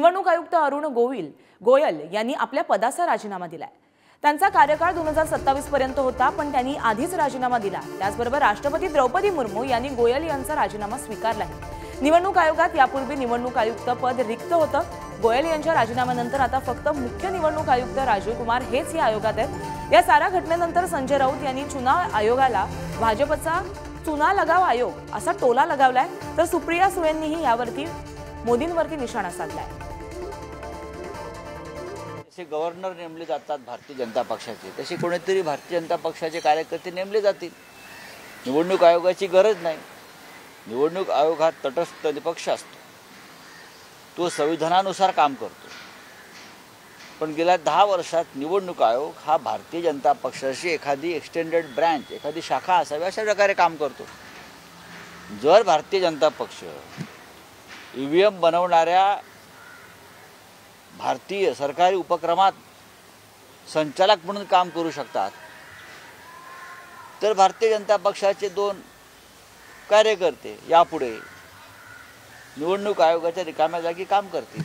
निवडणूक आयुक्त अरुण गोयल यांनी आपल्या पदाचा राजीनामा दिलाय। त्यांचा कार्यकाळ 2027 पर्यंत होता, पण त्यांनी आधीच राजीनामा दिला। त्याचबरोबर राष्ट्रपती द्रौपदी मुर्मू यांनी गोयल यांचा राजीनामा स्वीकारलाय। निवडणूक आयोगात यापूर्वी निवडणूक आयुक्त पद रिक्त होतं। गोयल यांच्या राजीनाम्यानंतर आता फक्त मुख्य निवडणूक आयुक्त राजीव कुमार हेच या आयोगात आहेत। या साऱ्या घटनेनंतर संजय राऊत यांनी चुनाव आयोगाला भाजपचा चुना लगाव आयोग असा टोला लगावलाय, तर सुप्रिया सुळेंनीही यावरती मोदींवरती निशाणा साधलाय। जसे गव्हर्नर नेमले जातात भारतीय जनता पक्षाचे, तसे कोणीतरी भारतीय जनता पक्षाचे कार्यकर्ते नेमले जातील। निवडणूक आयोगाची गरज नाही। निवडणूक आयोग हा तटस्थ निपक्ष असतो, तो संविधानानुसार काम करतो। पण गेल्या 10 वर्षात निवडणूक आयोग हा भारतीय जनता पक्षाची एखादी एक्सटेंडेड ब्रँच, एखादी शाखा असावी अशा प्रकारे काम करतो। जर भारतीय जनता पक्ष ईव्हीएम बनवणाऱ्या भारतीय सरकारी उपक्रमात संचालक म्हणून काम करू शकतात, तर भारतीय जनता पक्षाचे 2 कार्यकर्ते यापुढे निवडणूक आयोगाच्या रिकाम्या जागी काम करतील।